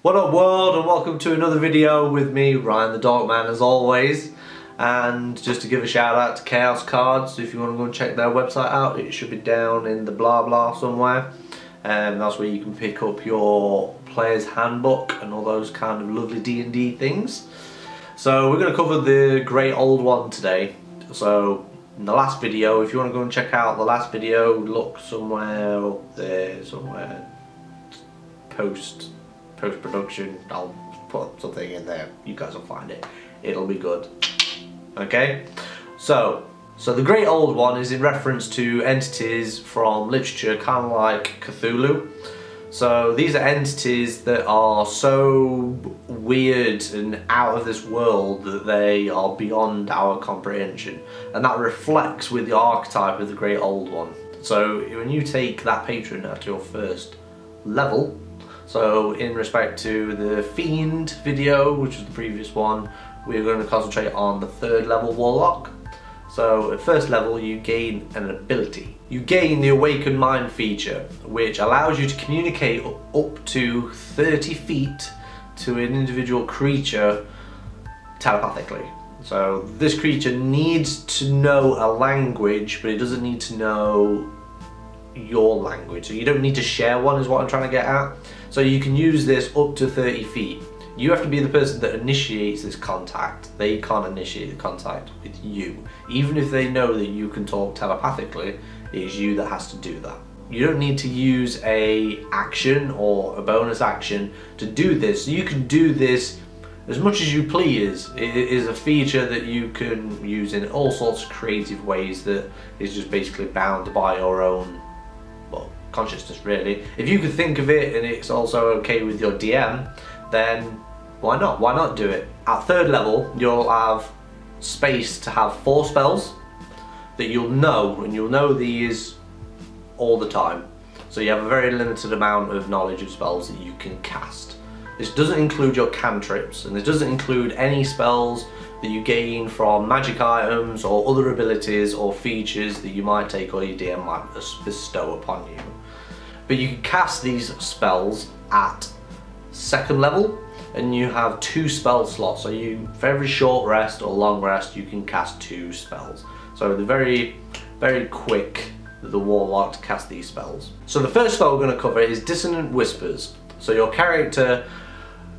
What up world, and welcome to another video with me, Ryan the Dorkman, as always. And just to give a shout out to Chaos Cards, if you want to go and check their website out, it should be down in the blah blah somewhere. And that's where you can pick up your player's handbook and all those kind of lovely D&D things. So we're going to cover the great old one today. So in the last video, if you want to go and check out the last video, look somewhere up there, somewhere post-production, I'll put something in there, you guys will find it, it'll be good. Okay, so the great old one is in reference to entities from literature, kind of like Cthulhu. So these are entities that are so weird and out of this world that they are beyond our comprehension, and that reflects with the archetype of the great old one. So when you take that patron at your first level, so in respect to the Fiend video, which was the previous one, we're going to concentrate on the third level Warlock. So at first level you gain an ability. You gain the Awakened Mind feature, which allows you to communicate up to 30 feet to an individual creature telepathically. So this creature needs to know a language, but it doesn't need to know your language. So you don't need to share one, is what I'm trying to get at. So you can use this up to 30 feet. You have to be the person that initiates this contact. They can't initiate the contact with you. Even if they know that you can talk telepathically, it is you that has to do that. You don't need to use a action or a bonus action to do this. You can do this as much as you please. It is a feature that you can use in all sorts of creative ways that is just basically bound by your own, well, consciousness really. If you could think of it and it's also okay with your DM, then why not? Why not do it? At third level, you'll have space to have 4 spells that you'll know, and you'll know these all the time. So you have a very limited amount of knowledge of spells that you can cast. This doesn't include your cantrips, and this doesn't include any spells that you gain from magic items or other abilities or features that you might take or your DM might bestow upon you. But you can cast these spells at second level, and you have 2 spell slots. So you, for every short rest or long rest, you can cast 2 spells. So they're very, very quick, the Warlock, to cast these spells. So the first spell we're going to cover is Dissonant Whispers. So your character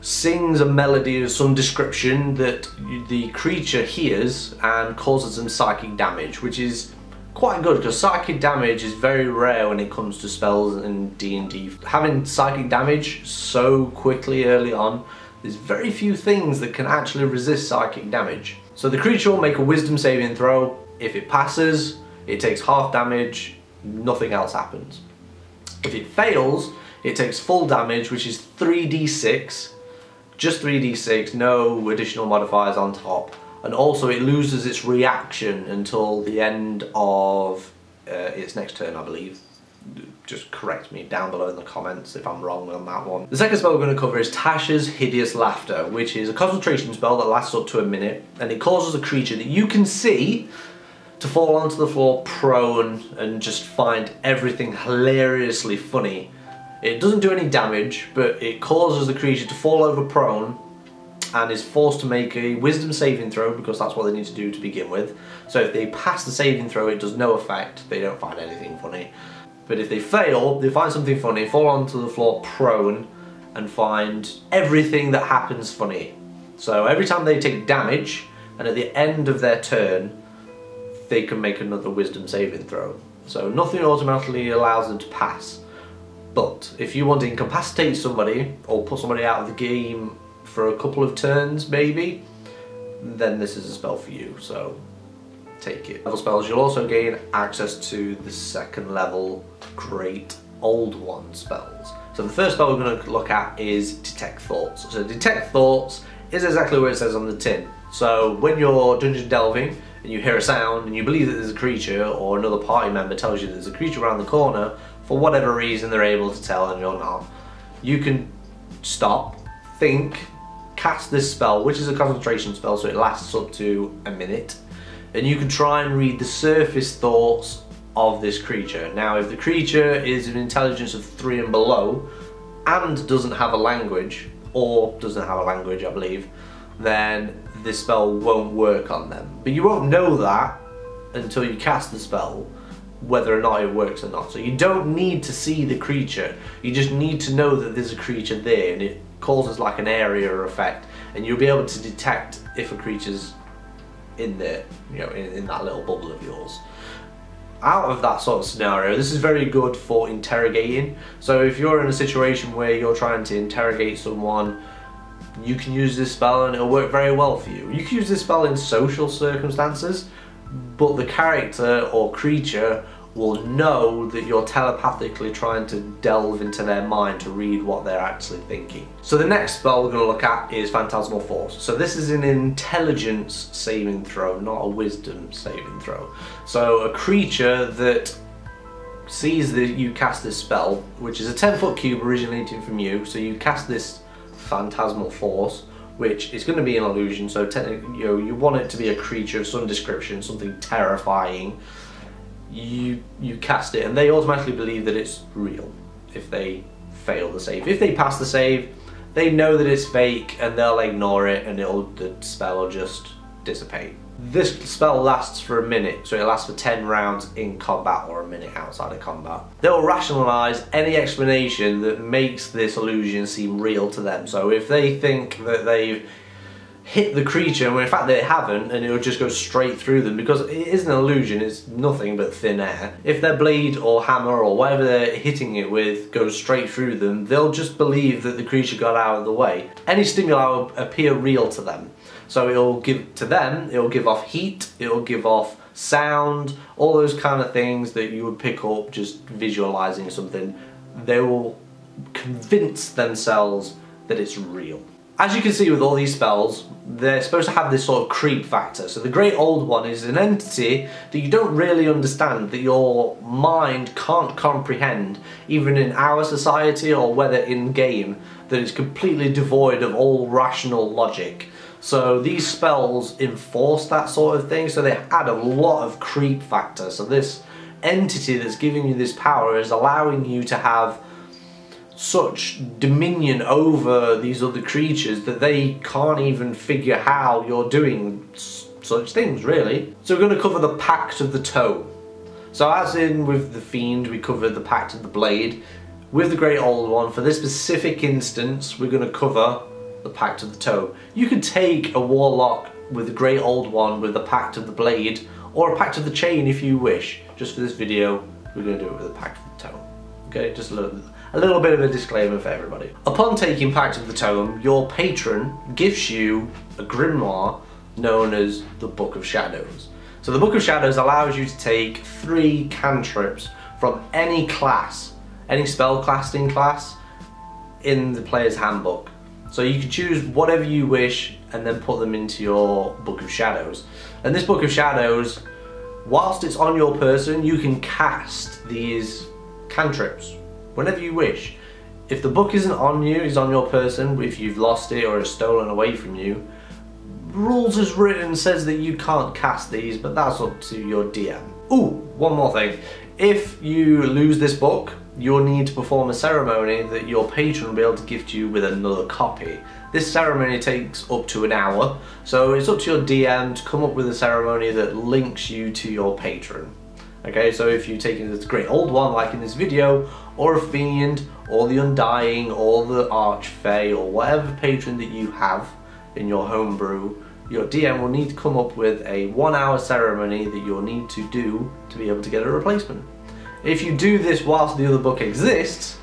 sings a melody of some description that the creature hears and causes them psychic damage, which is quite good because psychic damage is very rare when it comes to spells in D&D. Having psychic damage so quickly early on, there's very few things that can actually resist psychic damage. So the creature will make a wisdom saving throw. If it passes, it takes half damage, nothing else happens. If it fails, it takes full damage, which is 3d6, just 3d6, no additional modifiers on top. And also it loses its reaction until the end of its next turn, I believe. Just correct me down below in the comments if I'm wrong on that one. The second spell we're going to cover is Tasha's Hideous Laughter, which is a concentration spell that lasts up to a minute, and it causes a creature that you can see to fall onto the floor prone and just find everything hilariously funny. It doesn't do any damage, but it causes the creature to fall over prone and is forced to make a wisdom saving throw, because that's what they need to do to begin with. So if they pass the saving throw, it does no effect, they don't find anything funny. But if they fail, they find something funny, fall onto the floor prone, and find everything that happens funny. So every time they take damage, and at the end of their turn, they can make another wisdom saving throw. So nothing automatically allows them to pass. But if you want to incapacitate somebody, or put somebody out of the game for a couple of turns maybe, then this is a spell for you, so take it. Level spells, you'll also gain access to the second level Great Old One spells. So the first spell we're going to look at is Detect Thoughts. So Detect Thoughts is exactly what it says on the tin. So when you're dungeon delving and you hear a sound and you believe that there's a creature, or another party member tells you there's a creature around the corner, for whatever reason they're able to tell and you're not, you can stop, think, cast this spell, which is a concentration spell, so it lasts up to a minute, and you can try and read the surface thoughts of this creature. Now, if the creature is an intelligence of 3 and below and doesn't have a language, or doesn't have a language, I believe, then this spell won't work on them. But you won't know that until you cast the spell, whether or not it works or not. So you don't need to see the creature, you just need to know that there's a creature there, and it causes like an area effect, and you'll be able to detect if a creature's in there, you know, in that little bubble of yours. Out of that sort of scenario, this is very good for interrogating. So if you're in a situation where you're trying to interrogate someone, you can use this spell and it'll work very well for you. You can use this spell in social circumstances, but the character or creature will know that you're telepathically trying to delve into their mind to read what they're actually thinking. So the next spell we're going to look at is Phantasmal Force. So this is an intelligence saving throw, not a wisdom saving throw. So a creature that sees that you cast this spell, which is a 10-foot cube originating from you, so you cast this Phantasmal Force, which is going to be an illusion, so technically, you want it to be a creature of some description, something terrifying. You cast it and they automatically believe that it's real if they fail the save. If they pass the save, they know that it's fake and they'll ignore it, and the spell will just dissipate. This spell lasts for a minute, so it lasts for 10 rounds in combat or a minute outside of combat. They'll rationalise any explanation that makes this illusion seem real to them. So if they think that they've hit the creature, when in fact they haven't, and it'll just go straight through them because it is an illusion, it's nothing but thin air. If their blade or hammer or whatever they're hitting it with goes straight through them, they'll just believe that the creature got out of the way. Any stimuli will appear real to them. So it'll give off heat, it'll give off sound, all those kind of things that you would pick up just visualizing something. They will convince themselves that it's real. As you can see with all these spells, they're supposed to have this sort of creep factor. So the Great Old One is an entity that you don't really understand, that your mind can't comprehend, even in our society or whether in game, that it's completely devoid of all rational logic. So these spells enforce that sort of thing, so they add a lot of creep factor. So this entity that's giving you this power is allowing you to have such dominion over these other creatures that they can't even figure how you're doing such things, really. So we're going to cover the Pact of the Toe. So as in with the Fiend, we covered the Pact of the Blade. With the Great Old One, for this specific instance, we're going to cover the Pact of the Toe. You could take a Warlock with the Great Old One with the Pact of the Blade, or a Pact of the Chain if you wish. Just for this video, we're going to do it with the Pact of the Toe. Okay, just a little bit of a disclaimer for everybody. Upon taking Pact of the Tome, your patron gives you a grimoire known as the Book of Shadows. So the Book of Shadows allows you to take 3 cantrips from any class, any spellcasting class in the player's handbook. So you can choose whatever you wish and then put them into your Book of Shadows. And this Book of Shadows, whilst it's on your person, you can cast these cantrips whenever you wish. If the book isn't on you, it's on your person, if you've lost it or it's stolen away from you, rules as written says that you can't cast these, but that's up to your DM. Ooh, one more thing. If you lose this book, you'll need to perform a ceremony that your patron will be able to gift you with another copy. This ceremony takes up to an hour, so it's up to your DM to come up with a ceremony that links you to your patron. Okay, so if you take this Great Old One, like in this video, or a Fiend, or the Undying, or the Archfey, or whatever patron that you have in your homebrew, your DM will need to come up with a 1-hour ceremony that you'll need to do to be able to get a replacement. If you do this whilst the other book exists,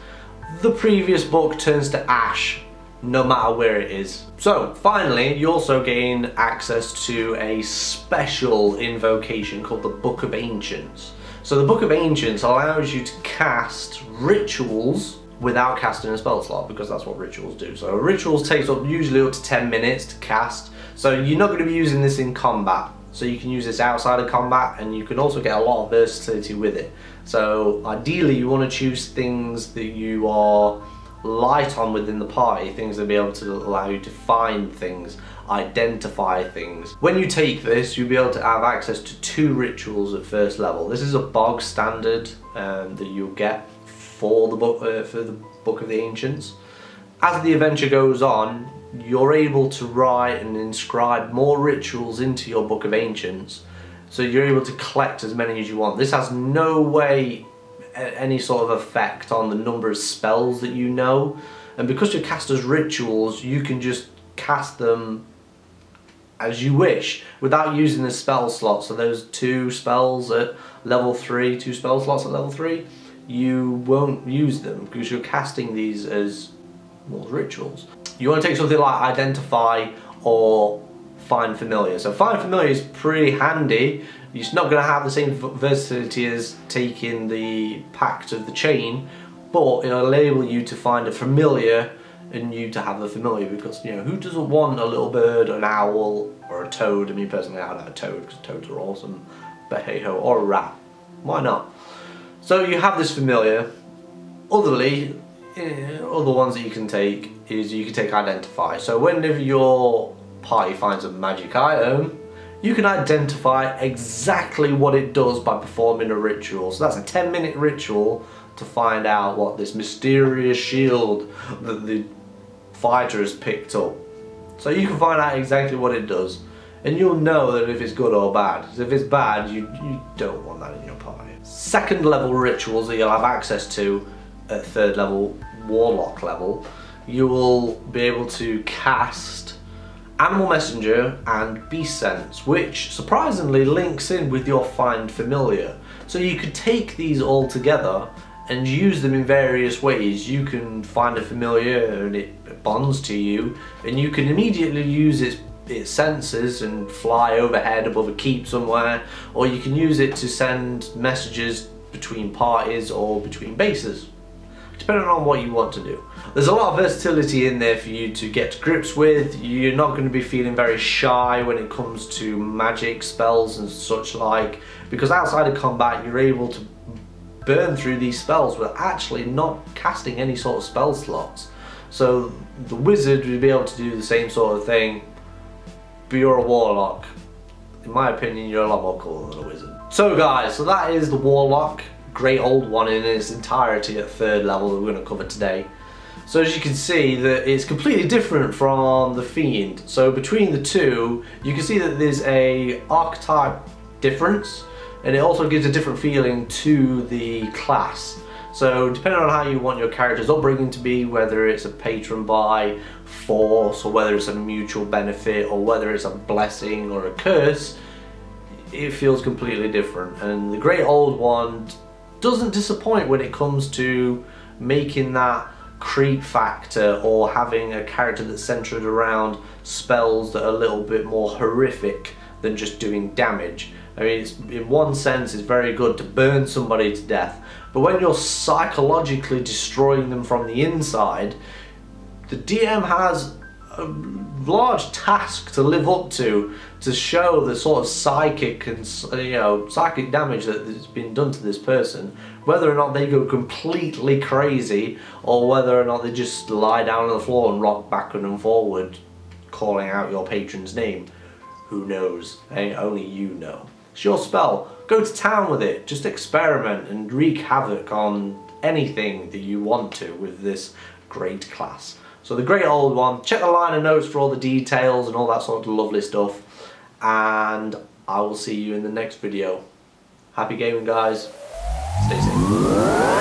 the previous book turns to ash, no matter where it is. So finally, you also gain access to a special invocation called the Book of Ancients. So the Book of Ancients allows you to cast rituals without casting a spell slot, because that's what rituals do. So rituals takes usually up to 10 minutes to cast, so you're not going to be using this in combat. So you can use this outside of combat, and you can also get a lot of versatility with it. So ideally you want to choose things that you are light on within the party, things that will be able to allow you to find things, identify things. When you take this, you'll be able to have access to 2 rituals at first level. This is a bog standard that you'll get for the Book of the Ancients. as the adventure goes on, you're able to write and inscribe more rituals into your Book of Ancients, so you're able to collect as many as you want. This has no way any sort of effect on the number of spells that you know, and because you're cast as rituals, you can just cast them as you wish without using the spell slot. So those 2 spells at level 3, 2 spell slots at level 3, you won't use them because you're casting these as more rituals. You want to take something like Identify or Find Familiar. So Find Familiar is pretty handy. It's not going to have the same versatility as taking the Pact of the Chain, but it'll enable you to find a familiar and you to have a familiar, because, you know, who doesn't want a little bird, an owl, or a toad? I mean, personally, I'd have a toad because toads are awesome, but hey ho, or a rat. Why not? So you have this familiar. Other ones that you can take is you can take Identify. So whenever your party finds a magic item, you can identify exactly what it does by performing a ritual. So that's a 10-minute ritual to find out what this mysterious shield that the fighter has picked up. So you can find out exactly what it does, and you'll know that if it's good or bad. Because if it's bad, you don't want that in your party. Second level rituals that you'll have access to at 3rd level, Warlock level, you will be able to cast Animal Messenger and Beast Sense, which surprisingly links in with your Find Familiar. So you could take these all together and use them in various ways. You can find a familiar and it bonds to you, and you can immediately use its senses and fly overhead above a keep somewhere, or you can use it to send messages between parties or between bases, depending on what you want to do. There's a lot of versatility in there for you to get to grips with. You're not going to be feeling very shy when it comes to magic spells and such like, because outside of combat you're able to burn through these spells with actually not casting any sort of spell slots. So the wizard would be able to do the same sort of thing, but you're a warlock. In my opinion, you're a lot more cool than a wizard. So guys, so that is the Warlock, great old one in its entirety at 3rd level that we're going to cover today. So as you can see, that it's completely different from the Fiend. So between the two, you can see that there's a archetype difference, and it also gives a different feeling to the class. So depending on how you want your character's upbringing to be, whether it's a patron by force, or whether it's a mutual benefit, or whether it's a blessing or a curse, it feels completely different. And the great old one doesn't disappoint when it comes to making that creep factor, or having a character that's centered around spells that are a little bit more horrific than just doing damage. I mean, in one sense it's very good to burn somebody to death, but when you're psychologically destroying them from the inside, the DM has a large task to live up to show the sort of psychic and, you know, psychic damage that has been done to this person, whether or not they go completely crazy or whether or not they just lie down on the floor and rock backward and forward calling out your patron's name. Who knows? Only you know. It's your spell. Go to town with it. Just experiment and wreak havoc on anything that you want to with this great class. So the great old one. Check the liner notes for all the details and all that sort of lovely stuff. And I will see you in the next video. Happy gaming, guys. Stay safe.